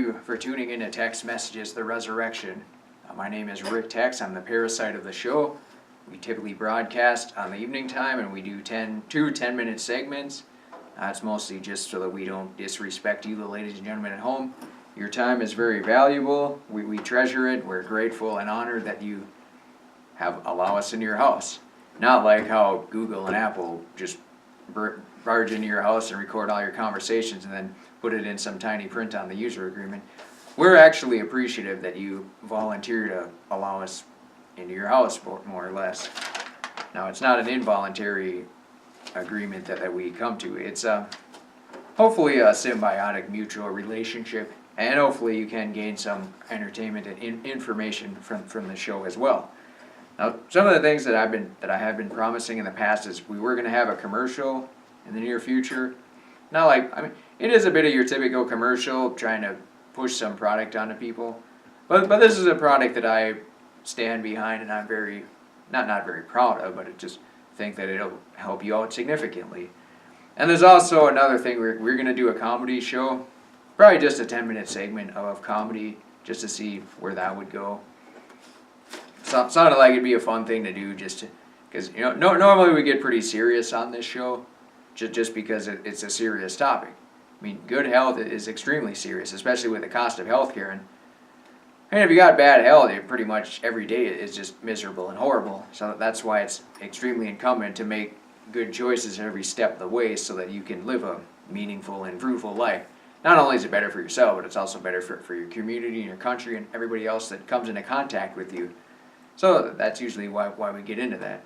you for tuning in to Tex Messages The Resurrection. My name is Rick Tex. I'm the parasite of the show. We typically broadcast on the evening time, and we do 10-minute segments. It's mostly just so that we don't disrespect you, the ladies and gentlemen at home. Your time is very valuable. We treasure it. We're grateful and honored that you allow us into your house. Not like how Google and Apple just barge into your house and record all your conversations and then put it in some tiny print on the user agreement. We're actually appreciative that you volunteer to allow us into your house, more or less. Now, it's not an involuntary agreement that we come to. It's hopefully a symbiotic mutual relationship, and hopefully you can gain some entertainment and information from the show as well. Now, some of the things that I have been promising in the past is we were going to have a commercial in the near future. Not like, I mean, it is a bit of your typical commercial trying to push some product onto people, but this is a product that I stand behind and I'm very not very proud of, but I just think that it'll help you out significantly. And there's also another thing, we're going to do a comedy show, probably just a 10-minute segment of comedy, just to see where that would go. Sounded like it'd be a fun thing to do, just because normally we get pretty serious on this show, just because it's a serious topic. I mean, good health is extremely serious, especially with the cost of healthcare. And if you got bad health, pretty much every day is just miserable and horrible. So that's why it's extremely incumbent to make good choices every step of the way so that you can live a meaningful and fruitful life. Not only is it better for yourself, but it's also better for your community and your country and everybody else that comes into contact with you. So that's usually why we get into that.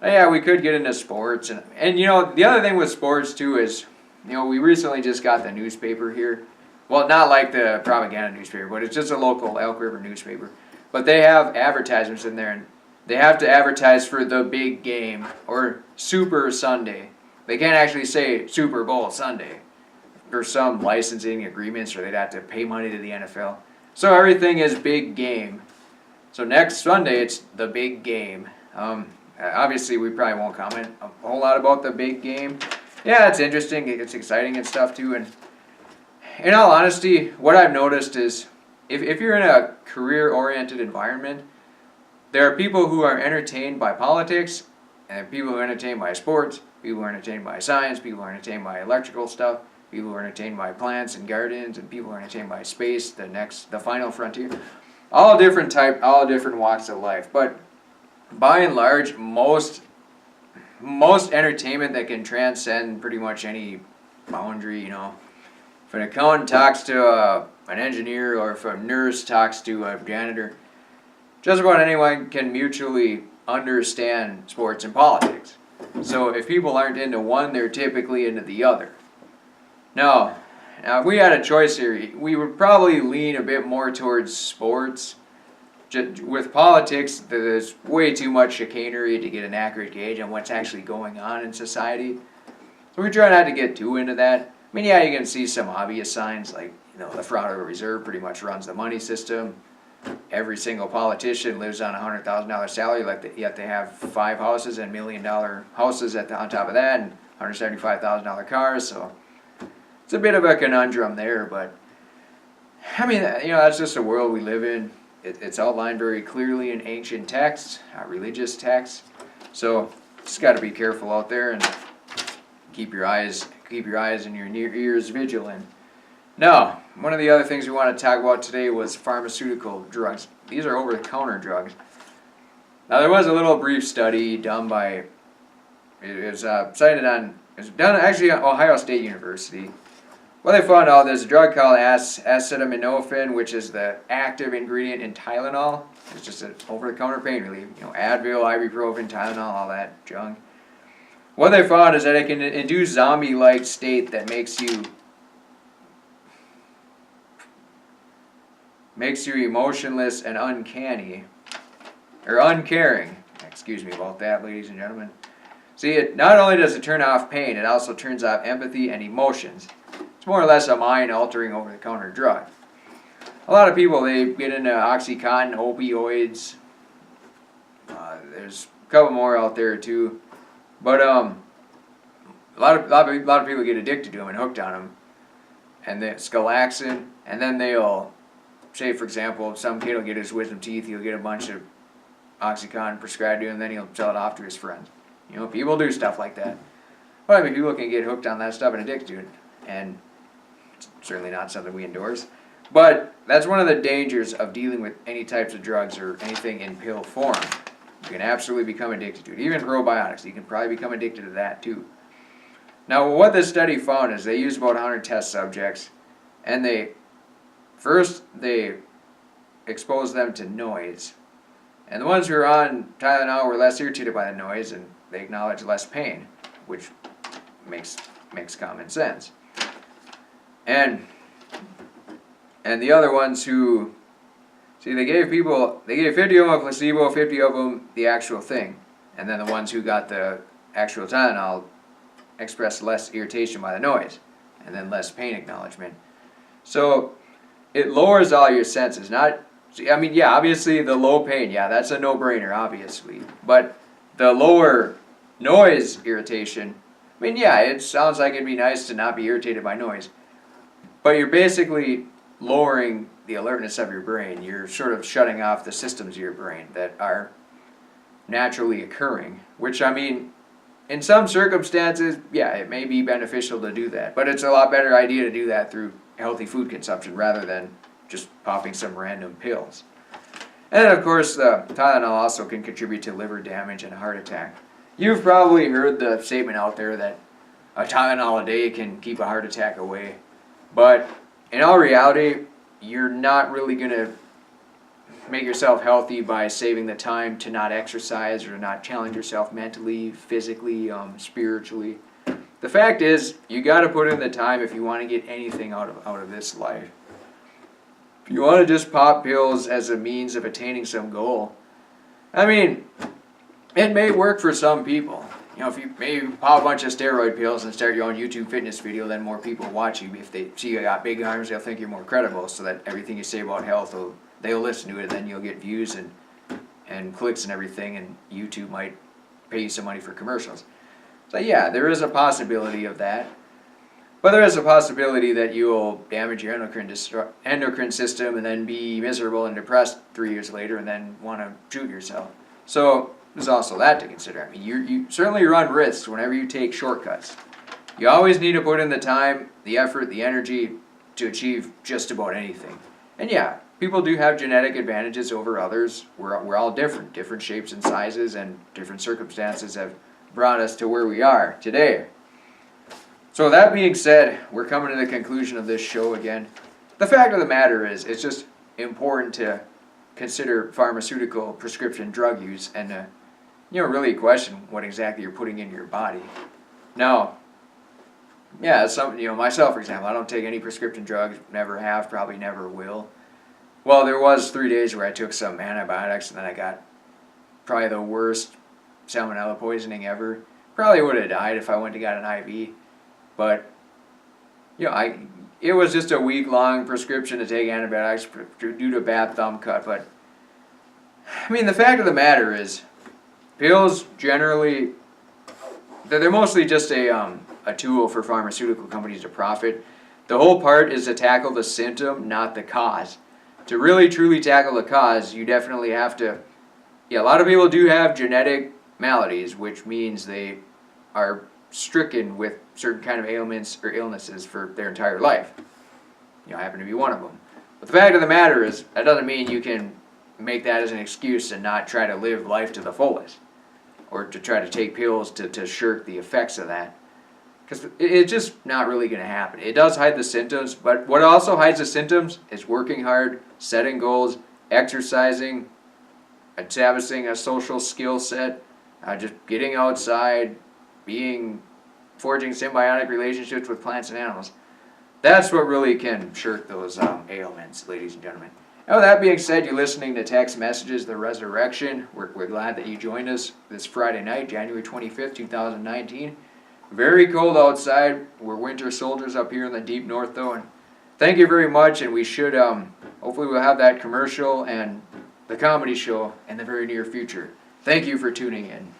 Yeah, we could get into sports. And the other thing with sports too is, we recently just got the newspaper here. Well, not like the propaganda newspaper, but it's just a local Elk River newspaper. But they have advertisements in there, and they have to advertise for the big game or Super Sunday. They can't actually say Super Bowl Sunday for some licensing agreements, or they'd have to pay money to the NFL. So everything is big game. So next Sunday, it's the big game. Obviously, we probably won't comment a whole lot about the big game. Yeah, it's interesting. It's exciting and stuff too. And in all honesty, what I've noticed is if you're in a career-oriented environment, there are people who are entertained by politics, and people who are entertained by sports, people who are entertained by science, people who are entertained by electrical stuff, people who are entertained by plants and gardens, and people who are entertained by space, the final frontier. All different walks of life. But by and large, most entertainment that can transcend pretty much any boundary, if an accountant talks to an engineer, or if a nurse talks to a janitor, just about anyone can mutually understand sports and politics. So if people aren't into one, they're typically into the other. Now, if we had a choice here, we would probably lean a bit more towards sports. With politics, there's way too much chicanery to get an accurate gauge on what's actually going on in society. So we try not to get too into that. I mean, yeah, you can see some obvious signs, like, the Federal Reserve pretty much runs the money system. Every single politician lives on a $100,000 salary, yet they have 5 houses and $1 million houses on top of that, and $175,000 cars. So it's a bit of a conundrum there, but I mean, that's just the world we live in. It's outlined very clearly in ancient texts, religious texts. So just got to be careful out there and keep your eyes and your ears vigilant. Now, one of the other things we want to talk about today was pharmaceutical drugs. These are over-the-counter drugs. Now, there was a little brief study done by, it was done actually at Ohio State University. Well, they found out there's a drug called acetaminophen, which is the active ingredient in Tylenol. It's just an over-the-counter pain relief. Advil, ibuprofen, Tylenol, all that junk. What they found is that it can induce zombie-like state that makes you emotionless and uncanny, or uncaring. Excuse me about that, ladies and gentlemen. See, not only does it turn off pain, it also turns off empathy and emotions. It's more or less a mind-altering over-the-counter drug. A lot of people, they get into Oxycontin, opioids. There's a couple more out there too, but a lot of people get addicted to them and hooked on them. and then Scalaxin, and then they'll say, for example, some kid will get his wisdom teeth, he'll get a bunch of Oxycontin prescribed to him, and then he'll sell it off to his friends. You know, people do stuff like that. Well, I mean, people can get hooked on that stuff and addicted to it, and it's certainly not something we endorse. But that's one of the dangers of dealing with any types of drugs or anything in pill form. You can absolutely become addicted to it. Even probiotics, you can probably become addicted to that too. Now, what this study found is they used about 100 test subjects, and they exposed them to noise. And the ones who were on Tylenol were less irritated by the noise, and they acknowledged less pain, which makes common sense. And the other ones who, see, they gave 50 of them a placebo, 50 of them the actual thing. And then the ones who got the actual Tylenol expressed less irritation by the noise, and then less pain acknowledgement. So it lowers all your senses. I mean, yeah, obviously the low pain, yeah, that's a no-brainer, obviously. But the lower noise irritation, I mean, yeah, it sounds like it'd be nice to not be irritated by noise. But you're basically lowering the alertness of your brain. You're sort of shutting off the systems of your brain that are naturally occurring, which, I mean, in some circumstances, yeah, it may be beneficial to do that. But it's a lot better idea to do that through healthy food consumption rather than just popping some random pills. And of course, the Tylenol also can contribute to liver damage and a heart attack. You've probably heard the statement out there that a Tylenol a day can keep a heart attack away. But in all reality, you're not really going to make yourself healthy by saving the time to not exercise or to not challenge yourself mentally, physically, spiritually. The fact is, you got to put in the time if you want to get anything out of this life. If you want to just pop pills as a means of attaining some goal, I mean, it may work for some people. You know, if you maybe pop a bunch of steroid pills and start your own YouTube fitness video, then more people watch you. If they see you got big arms, they'll think you're more credible, so that everything you say about health, they'll listen to it, and then you'll get views and clicks and everything, and YouTube might pay you some money for commercials. So yeah, there is a possibility of that. But there is a possibility that you'll damage your endocrine system and then be miserable and depressed 3 years later and then want to shoot yourself. So there's also that to consider. I mean, you certainly run risks whenever you take shortcuts. You always need to put in the time, the effort, the energy to achieve just about anything. And yeah, people do have genetic advantages over others. We're all different shapes and sizes, and different circumstances have brought us to where we are today. So that being said, we're coming to the conclusion of this show again. The fact of the matter is, it's just important to consider pharmaceutical prescription drug use and really question what exactly you're putting into your body. Now, yeah, myself, for example, I don't take any prescription drugs, never have, probably never will. Well, there was 3 days where I took some antibiotics and then I got probably the worst salmonella poisoning ever. Probably would have died if I went and got an IV. But, it was just a week-long prescription to take antibiotics due to a bad thumb cut. But, I mean, the fact of the matter is, pills generally, they're mostly just a tool for pharmaceutical companies to profit. The whole part is to tackle the symptom, not the cause. To really truly tackle the cause, you definitely have to, a lot of people do have genetic maladies, which means they are stricken with certain kind of ailments or illnesses for their entire life. I happen to be one of them. But the fact of the matter is, that doesn't mean you can make that as an excuse and not try to live life to the fullest, or to try to take pills to shirk the effects of that. Because it's just not really going to happen. It does hide the symptoms, but what also hides the symptoms is working hard, setting goals, exercising, establishing a social skill set, just getting outside, forging symbiotic relationships with plants and animals. That's what really can shirk those ailments, ladies and gentlemen. Now, with that being said, you're listening to Tex Messages, The Resurrection. We're glad that you joined us this Friday night, January 25th, 2019. Very cold outside. We're winter soldiers up here in the deep north, though. And thank you very much, and we should, hopefully we'll have that commercial and the comedy show in the very near future. Thank you for tuning in.